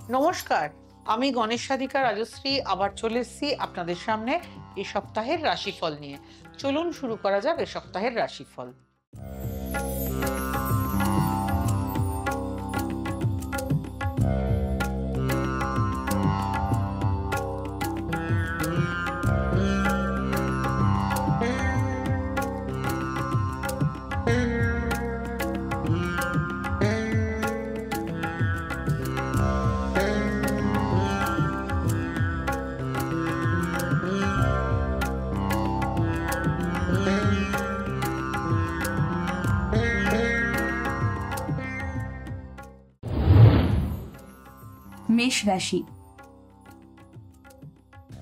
নমস্কার, আমি গণেশ সাধিকা রাজশ্রী আবার চলে এসেছি আপনাদের সামনে এই সপ্তাহের রাশিফল নিয়ে। চলুন শুরু করা যাক এই সপ্তাহের রাশিফল। মেষ রাশি।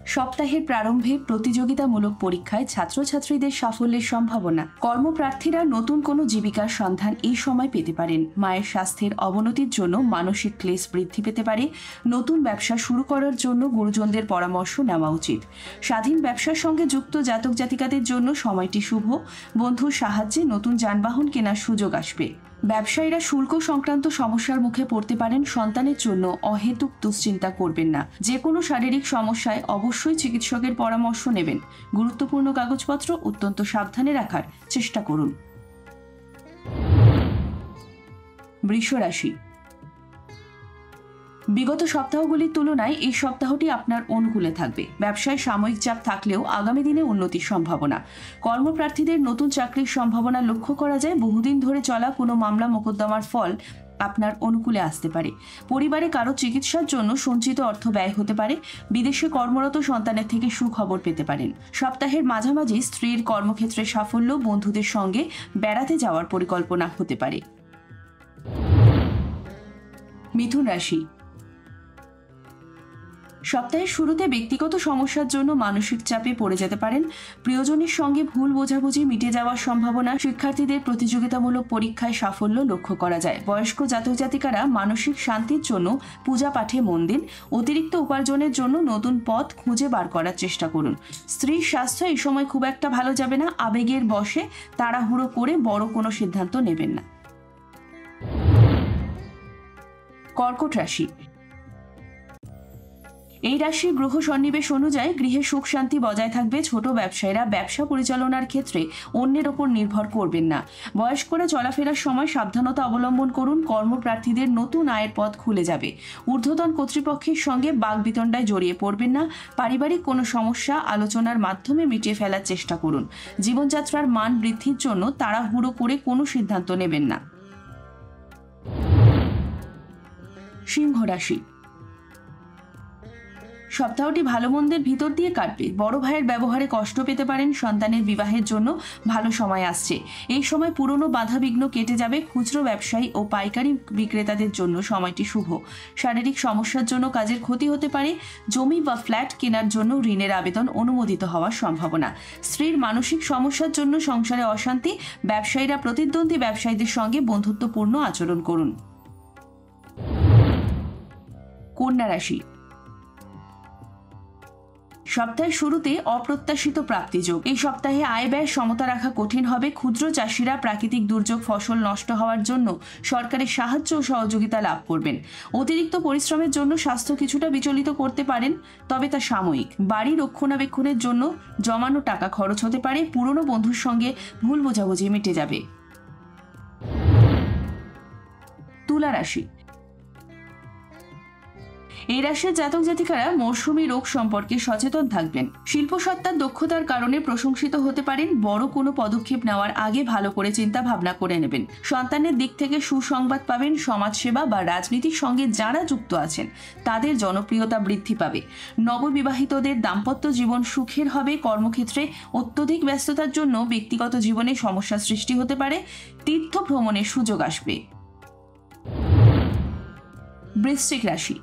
সপ্তাহের প্রারম্ভে প্রতিযোগিতামূলক পরীক্ষায় ছাত্রছাত্রীদের সাফল্যের সম্ভাবনা। কর্মপ্রার্থীরা নতুন কোনো জীবিকার সন্ধান এই সময় পেতে পারেন। মায়ের স্বাস্থ্যের অবনতির জন্য মানসিক ক্লেশ বৃদ্ধি পেতে পারে। নতুন ব্যবসা শুরু করার জন্য গুরুজনদের পরামর্শ নেওয়া উচিত। স্বাধীন ব্যবসার সঙ্গে যুক্ত জাতক জাতিকাদের জন্য সময়টি শুভ। বন্ধুর সাহায্যে নতুন যানবাহন কেনার সুযোগ আসবে। ব্যবসায়ীরা শুল্ক সংক্রান্ত সমস্যার মুখে পড়তে পারেন। সন্তানের জন্য অহেতুক দুশ্চিন্তা করবেন না। যে কোনো শারীরিক সমস্যায় অবশ্যই চিকিৎসকের পরামর্শ নেবেন। গুরুত্বপূর্ণ কাগজপত্র অত্যন্ত সাবধানে রাখার চেষ্টা করুন। বৃষ রাশি। বিগত সপ্তাহগুলির তুলনায় এই সপ্তাহটি আপনার অনুকূলে থাকবে। ব্যবসায় সাময়িক চাপ থাকলেও আগামী দিনে উন্নতির সম্ভাবনা। কর্মপ্রার্থীদের নতুন চাকরির সম্ভাবনা লক্ষ্য করা যায়। বহুদিন ধরে চলা কোনো মামলা মোকদ্দমার ফল আপনার অনুকূলে আসতে পারে। পরিবারে কারো চিকিৎসার জন্য সঞ্চিত অর্থ ব্যয় হতে পারে। বিদেশে কর্মরত সন্তানের থেকে সুখবর পেতে পারেন। সপ্তাহের মাঝামাঝি স্ত্রীর কর্মক্ষেত্রে সাফল্য। বন্ধুদের সঙ্গে বেড়াতে যাওয়ার পরিকল্পনা হতে পারে। মিথুন রাশি। সপ্তাহের শুরুতে ব্যক্তিগত সমস্যার জন্য মানসিক চাপে পড়ে যেতে পারেন। প্রিয়জনের সঙ্গে ভুল বোঝাবুঝি মিটে যাওয়ার সম্ভাবনা। শিক্ষার্থীদের প্রতিযোগিতামূলক পরীক্ষায় সাফল্য লক্ষ্য করা যায়। বয়স্ক জাতক জাতিকারা মানসিক শান্তির জন্য পূজা পাঠে মন দিন। অতিরিক্ত উপার্জনের জন্য নতুন পথ খুঁজে বার করার চেষ্টা করুন। স্ত্রীর স্বাস্থ্য এই সময় খুব একটা ভালো যাবে না। আবেগের বশে তাড়াহুড়ো করে বড় কোনো সিদ্ধান্ত নেবেন না। কর্কট রাশি। এই রাশির গ্রহ সন্নিবেশ অনুযায়ী গৃহে সুখ শান্তি বজায় থাকবে। ছোট ব্যবসায়ীরা ব্যবসা পরিচালনার ক্ষেত্রে অন্যের ওপর নির্ভর করবেন না। বয়স্করা চলাফেরার সময় সাবধানতা অবলম্বন করুন। কর্মপ্রার্থীদের নতুন আয়ের পথ খুলে যাবে। ঊর্ধ্বতন কর্তৃপক্ষের সঙ্গে বাকবিতণ্ডায় জড়িয়ে পড়বেন না। পারিবারিক কোনো সমস্যা আলোচনার মাধ্যমে মিটিয়ে ফেলার চেষ্টা করুন। জীবনযাত্রার মান বৃদ্ধির জন্য তাড়াহুড়ো করে কোনো সিদ্ধান্ত নেবেন না। সিংহ রাশি। সপ্তাহটি ভালো মন্দের ভিতর দিয়ে কাটবে। বড় ভাইয়ের ব্যবহারে কষ্ট পেতে পারেন। সন্তানের বিবাহের জন্য ভালো সময় আসছে। এই সময় পুরনো বাধাবিঘ্ন কেটে যাবে। খুচরো ব্যবসায়ী ও পাইকারি বিক্রেতাদের জন্য সময়টি শুভ। শারীরিক সমস্যার জন্য কাজের ক্ষতি হতে পারে। জমি বা ফ্ল্যাট কেনার জন্য ঋণের আবেদন অনুমোদিত হওয়ার সম্ভাবনা। স্ত্রীর মানসিক সমস্যার জন্য সংসারে অশান্তি। ব্যবসায়ীরা প্রতিদ্বন্দ্বী ব্যবসায়ীদের সঙ্গে বন্ধুত্বপূর্ণ আচরণ করুন। কন্যা রাশি। সপ্তাহের শুরুতে অপ্রত্যাশিত প্রাপ্তিযোগ। এই সপ্তাহে আয় ব্যয় সমতা রাখা কঠিন হবে। ক্ষুদ্র চাষিরা প্রাকৃতিক দুর্যোগ ফসল নষ্ট হওয়ার জন্য সরকারের সাহায্য ও সহযোগিতা লাভ করবেন। অতিরিক্ত পরিশ্রমের জন্য স্বাস্থ্য কিছুটা বিচলিত করতে পারেন, তবে তা সাময়িক। বাড়ি রক্ষণাবেক্ষণের জন্য জমানো টাকা খরচ হতে পারে। পুরনো বন্ধুর সঙ্গে ভুল বোঝাবুঝি মিটে যাবে। তুলা রাশি। এই রাশির জাতক জাতিকারা মৌসুমী রোগ সম্পর্কে সচেতন থাকবেন। শিল্পসত্তার দক্ষতার কারণে প্রশংসিত হতে পারেন। বড় কোনো পদক্ষেপ নেওয়ার আগে ভালো করে চিন্তা ভাবনা করে নেবেন। সন্তানের দিক থেকে সুসংবাদ পাবেন। সমাজসেবা বা রাজনীতির সঙ্গে যারা যুক্ত আছেন তাদের জনপ্রিয়তা বৃদ্ধি পাবে। নববিবাহিতদের দাম্পত্য জীবন সুখের হবে। কর্মক্ষেত্রে অত্যধিক ব্যস্ততার জন্য ব্যক্তিগত জীবনে সমস্যা সৃষ্টি হতে পারে। তীর্থ ভ্রমণের সুযোগ আসবে। বৃশ্চিক রাশি।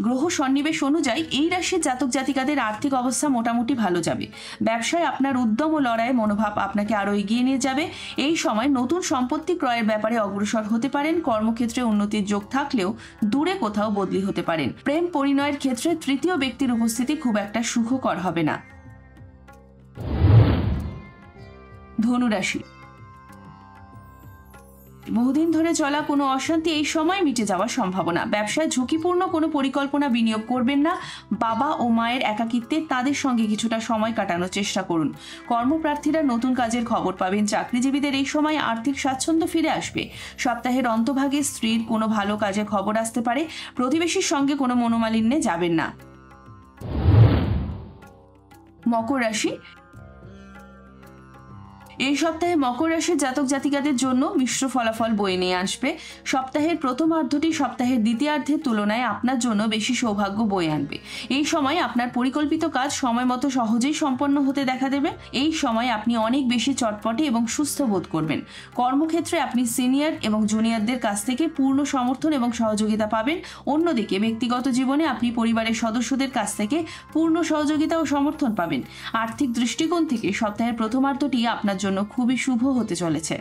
গ্রহ সন্নিবেশ অনুযায়ী এই রাশির জাতক জাতিকাদের আর্থিক অবস্থা মোটামুটি ভালো যাবে। ব্যবসায় আপনার উদ্যম ও লড়াইয়ের মনোভাব আপনাকে আরও এগিয়ে নিয়ে যাবে। এই সময় নতুন সম্পত্তি ক্রয়ের ব্যাপারে অগ্রসর হতে পারেন। কর্মক্ষেত্রে উন্নতির যোগ থাকলেও দূরে কোথাও বদলি হতে পারেন। প্রেম পরিণয়ের ক্ষেত্রে তৃতীয় ব্যক্তির উপস্থিতি খুব একটা সুখকর হবে না। ধনু রাশি। বহুদিন ধরে চলা কোনো অশান্তি এই সময় মিটে যাওয়ার সম্ভাবনা। ব্যবসায় ঝুঁকিপূর্ণ কোনো পরিকল্পনা বিনিয়োগ করবেন না। বাবা ও মায়ের একাকিত্বে তাদের সঙ্গে কিছুটা সময় কাটানোর চেষ্টা করুন। কর্মপ্রার্থীরা নতুন কাজের খবর পাবেন। চাকরিজীবীদের এই সময় আর্থিক স্বাচ্ছন্দ্য ফিরে আসবে। সপ্তাহের অন্তভাগে স্ত্রীর কোনো ভালো কাজের খবর আসতে পারে। প্রতিবেশীর সঙ্গে কোনো মনোমালিন্যে যাবেন না। মকর রাশি, এই সপ্তাহে মকর রাশির জাতক জাতিকাদের জন্য মিশ্র ফলাফল বয়ে নিয়ে আসবে। সপ্তাহের প্রথমার্ধটি সপ্তাহের দ্বিতীয়ার্ধের তুলনায় আপনার জন্য বেশি সৌভাগ্য বয়ে আনবে। এই সময় আপনার পরিকল্পিত কাজ সময় মতো সহজেই সম্পন্ন হতে দেখা দেবে। এই সময় আপনি অনেক বেশি চটপটে এবং সুস্থ বোধ করবেন। কর্মক্ষেত্রে আপনি সিনিয়র এবং জুনিয়রদের কাছ থেকে পূর্ণ সমর্থন এবং সহযোগিতা পাবেন। অন্যদিকে ব্যক্তিগত জীবনে আপনি পরিবারের সদস্যদের কাছ থেকে পূর্ণ সহযোগিতা ও সমর্থন পাবেন। আর্থিক দৃষ্টিকোণ থেকে সপ্তাহের প্রথমার্ধটি আপনার জন্য খুবই শুভ হতে চলেছে।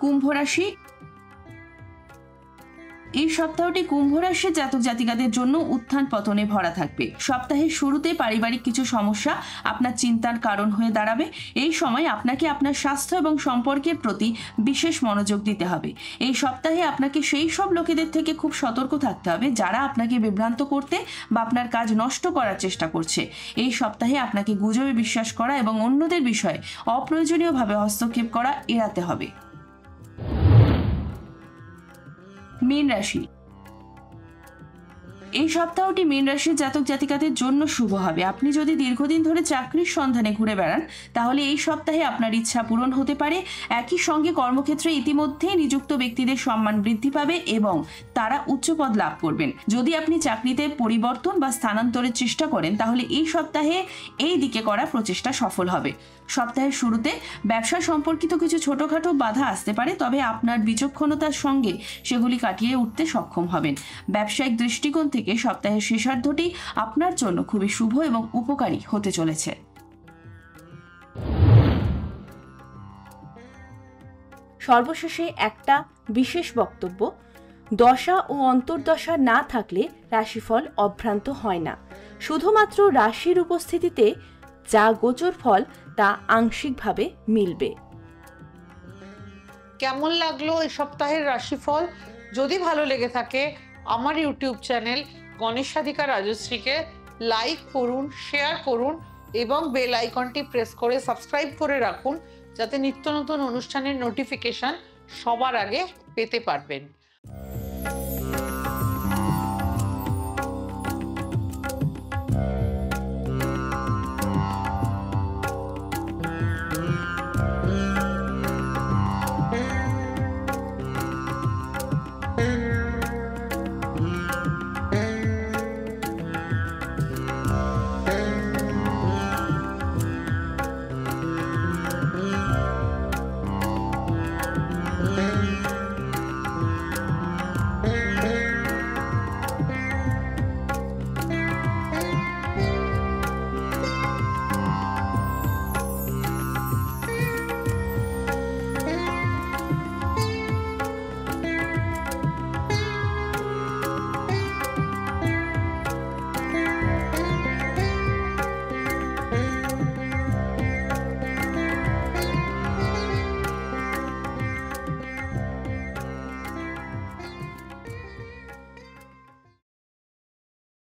কুম্ভ রাশি, এই সপ্তাহটি কুম্ভ রাশির জাতক জাতিকাদের জন্য উত্থান পতনে ভরা থাকবে। সপ্তাহের শুরুতে পারিবারিক কিছু সমস্যা আপনার চিন্তার কারণ হয়ে দাঁড়াবে। এই সময় আপনাকে আপনার স্বাস্থ্য এবং সম্পর্কের প্রতি বিশেষ মনোযোগ দিতে হবে। এই সপ্তাহে আপনাকে সেই সব লোকেদের থেকে খুব সতর্ক থাকতে হবে যারা আপনাকে বিভ্রান্ত করতে বা আপনার কাজ নষ্ট করার চেষ্টা করছে। এই সপ্তাহে আপনাকে গুজবে বিশ্বাস করা এবং অন্যদের বিষয়ে অপ্রয়োজনীয়ভাবে হস্তক্ষেপ করা এড়াতে হবে। মীন রাশি, এই সপ্তাহটি মীন রাশির জাতক জাতিকাদের জন্য শুভ হবে। আপনি যদি দীর্ঘদিন ধরে চাকরির সন্ধানে ঘুরে বেড়ান তাহলে এই সপ্তাহে আপনার ইচ্ছা পূরণ হতে পারে। একই সঙ্গে কর্মক্ষেত্রে ইতিমধ্যেই নিযুক্ত ব্যক্তিদের সম্মান বৃদ্ধি পাবে এবং তারা উচ্চপদ লাভ করবেন। যদি আপনি চাকরিতে পরিবর্তন বা স্থানান্তরের চেষ্টা করেন তাহলে এই সপ্তাহে এই দিকে করা প্রচেষ্টা সফল হবে। সপ্তাহের শুরুতে ব্যবসা সম্পর্কিত কিছু ছোটখাটো বাধা আসতে পারে, তবে আপনার বিচক্ষণতার সঙ্গে সেগুলি কাটিয়ে উঠতে সক্ষম হবেন। ব্যবসায়িক দৃষ্টিকোণ থেকে সপ্তাহের শেষার্ধটি আপনার জন্য খুবই শুভ এবং উপকারী হতে চলেছে। সর্বশেষে একটা বিশেষ বক্তব্য, দশা ও অন্তর্দশা না থাকলে রাশিফল অভ্রান্ত হয় না। শুধুমাত্র রাশির উপস্থিতিতে যা গোচর ফল তা আংশিকভাবে মিলবে। কেমন লাগলো এই সপ্তাহের রাশিফল? যদি ভালো লেগে থাকে আমার ইউটিউব চ্যানেল গণেশ সাধিকা রাজশ্রীকে লাইক করুন, শেয়ার করুন এবং বেল আইকনটি প্রেস করে সাবস্ক্রাইব করে রাখুন যাতে নিত্য নতুন অনুষ্ঠানের নোটিফিকেশন সবার আগে পেতে পারবেন।